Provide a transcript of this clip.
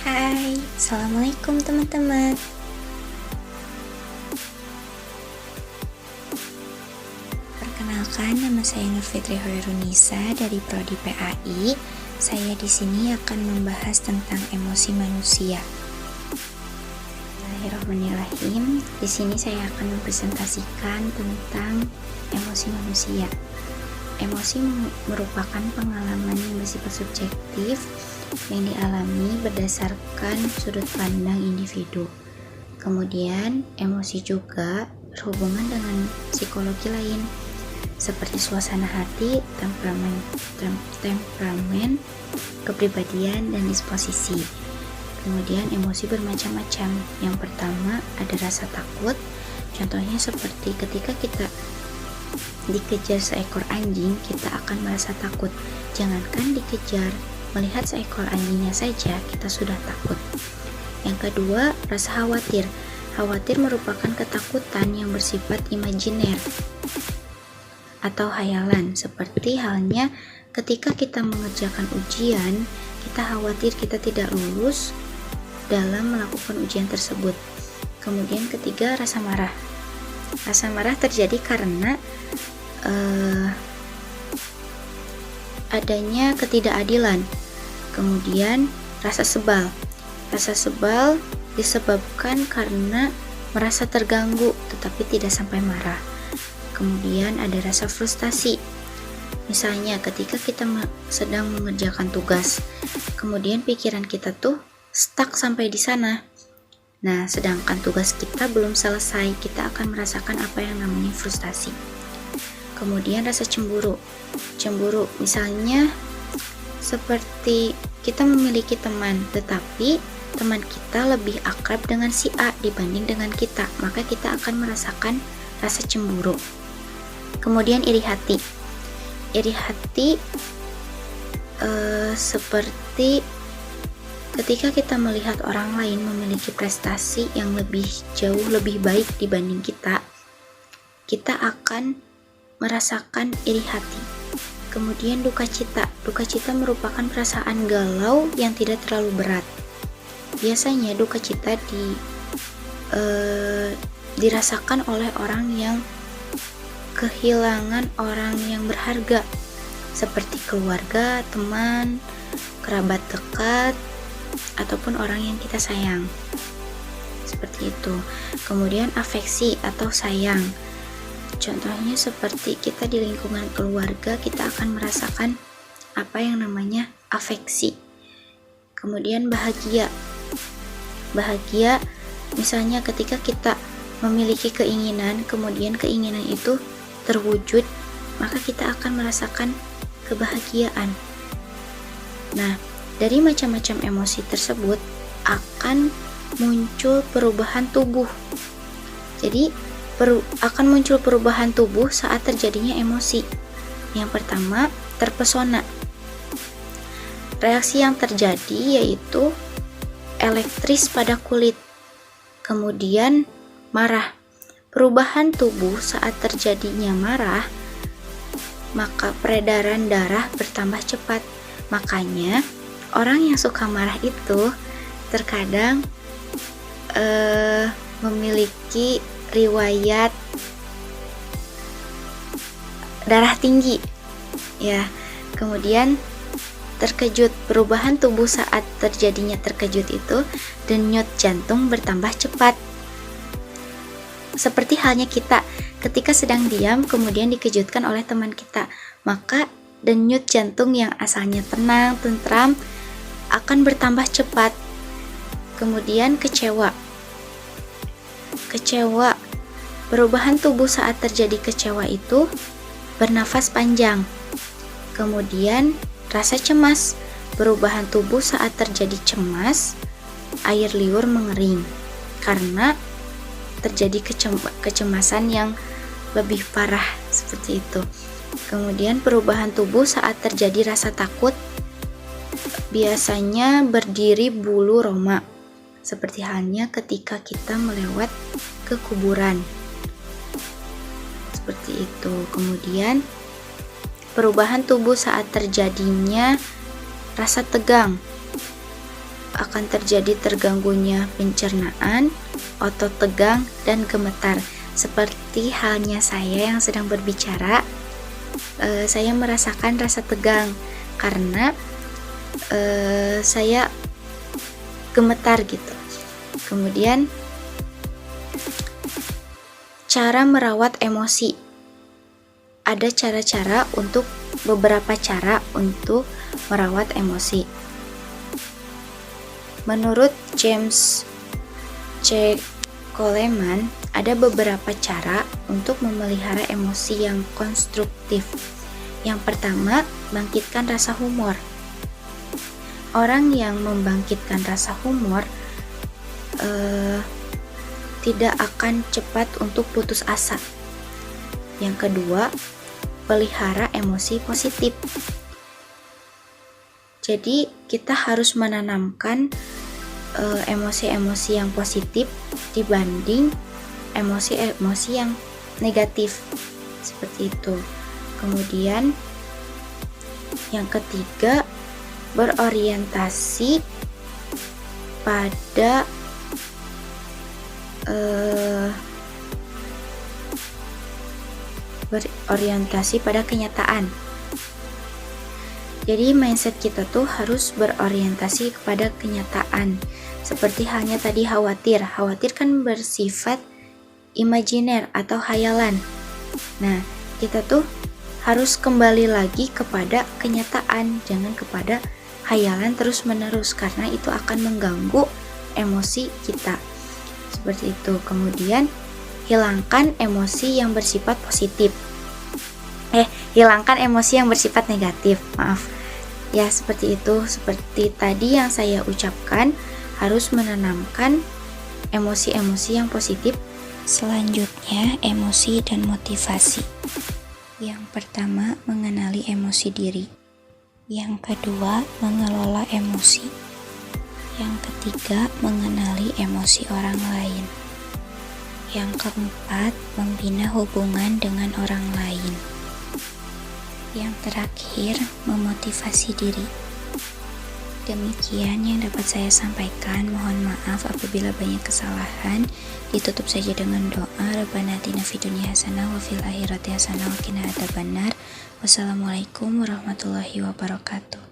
Hai, Assalamualaikum teman-teman. Perkenalkan, nama saya Nur Fitri Hoirunisa dari Prodi PAI. Saya di sini akan membahas tentang emosi manusia. Bismillahirrahmanirrahim. Di sini saya akan mempresentasikan tentang emosi manusia. Emosi merupakan pengalaman yang bersifat subjektif yang dialami berdasarkan sudut pandang individu. Kemudian, emosi juga berhubungan dengan psikologi lain, seperti suasana hati, temperamen, kepribadian, dan disposisi. Kemudian, emosi bermacam-macam. Yang pertama, ada rasa takut. Contohnya seperti ketika kita dikejar seekor anjing, kita akan merasa takut. Jangankan dikejar, melihat seekor anjingnya saja kita sudah takut. Yang kedua, rasa khawatir. Khawatir merupakan ketakutan yang bersifat imajiner atau khayalan, seperti halnya ketika kita mengerjakan ujian, kita khawatir kita tidak lulus dalam melakukan ujian tersebut. Kemudian ketiga, rasa marah. Rasa marah terjadi karena adanya ketidakadilan. Kemudian rasa sebal. Rasa sebal disebabkan karena merasa terganggu tetapi tidak sampai marah. Kemudian ada rasa frustasi. Misalnya ketika kita sedang mengerjakan tugas, kemudian pikiran kita tuh stuck sampai di sana. Nah, sedangkan tugas kita belum selesai, kita akan merasakan apa yang namanya frustasi. Kemudian rasa cemburu. Cemburu misalnya seperti kita memiliki teman, tetapi teman kita lebih akrab dengan si A dibanding dengan kita, maka kita akan merasakan rasa cemburu. Kemudian iri hati. Iri hati seperti ketika kita melihat orang lain memiliki prestasi yang jauh lebih baik dibanding kita, kita akan merasakan iri hati. Kemudian duka cita. Duka cita merupakan perasaan galau yang tidak terlalu berat. Biasanya duka cita dirasakan oleh orang yang kehilangan orang yang berharga, seperti keluarga, teman, kerabat dekat, ataupun orang yang kita sayang. Seperti itu. Kemudian afeksi atau sayang. Contohnya seperti kita di lingkungan keluarga, kita akan merasakan apa yang namanya afeksi. Kemudian bahagia. Bahagia misalnya ketika kita memiliki keinginan, kemudian keinginan itu terwujud, maka kita akan merasakan kebahagiaan. Nah, dari macam-macam emosi tersebut akan muncul perubahan tubuh. Jadi, akan muncul perubahan tubuh saat terjadinya emosi. Yang pertama, terpesona. Reaksi yang terjadi yaitu elektris pada kulit. Kemudian marah. Perubahan tubuh saat terjadinya marah, maka peredaran darah bertambah cepat. Makanya orang yang suka marah itu terkadang memiliki riwayat darah tinggi, ya. Kemudian terkejut. Perubahan tubuh saat terjadinya terkejut itu denyut jantung bertambah cepat. Seperti halnya kita ketika sedang diam kemudian dikejutkan oleh teman kita, maka denyut jantung yang asalnya tenang, tentram akan bertambah cepat. Kemudian kecewa. Kecewa. Perubahan tubuh saat terjadi kecewa itu bernafas panjang. Kemudian rasa cemas. Perubahan tubuh saat terjadi cemas, air liur mengering karena terjadi kecemasan yang lebih parah, seperti itu. Kemudian perubahan tubuh saat terjadi rasa takut, biasanya berdiri bulu roma, seperti halnya ketika kita melewat ke kuburan. Seperti itu. Kemudian perubahan tubuh saat terjadinya rasa tegang. akan terjadi terganggunya pencernaan, otot tegang, dan gemetar. Seperti halnya saya yang sedang berbicara, saya merasakan rasa tegang karena saya gemetar gitu. Kemudian cara merawat emosi. Ada beberapa cara untuk merawat emosi. Menurut James C. Coleman, ada beberapa cara untuk memelihara emosi yang konstruktif. Yang pertama, bangkitkan rasa humor. Orang yang membangkitkan rasa humor tidak akan cepat untuk putus asa. Yang kedua, pelihara emosi positif. Jadi kita harus menanamkan emosi-emosi yang positif dibanding emosi-emosi yang negatif, seperti itu. Kemudian yang ketiga, berorientasi pada kenyataan. Jadi mindset kita tuh harus berorientasi kepada kenyataan. Seperti halnya tadi khawatir kan bersifat imajiner atau khayalan. Nah, kita tuh harus kembali lagi kepada kenyataan, jangan kepada khayalan terus-menerus, karena itu akan mengganggu emosi kita. Seperti itu. Kemudian hilangkan emosi yang bersifat positif. Hilangkan emosi yang bersifat negatif. Maaf. Ya, seperti itu. Seperti tadi yang saya ucapkan, harus menanamkan emosi-emosi yang positif. Selanjutnya, emosi dan motivasi. Yang pertama, mengenali emosi diri. Yang kedua, mengelola emosi. Yang ketiga, mengenali emosi orang lain. Yang keempat, membina hubungan dengan orang lain. Yang terakhir, memotivasi diri. Demikian yang dapat saya sampaikan. Mohon maaf apabila banyak kesalahan. Ditutup saja dengan doa. Rabbana atina fid dunya hasanah wa fil akhirati hasanah wa qina adzabannar. Wassalamualaikum warahmatullahi wabarakatuh.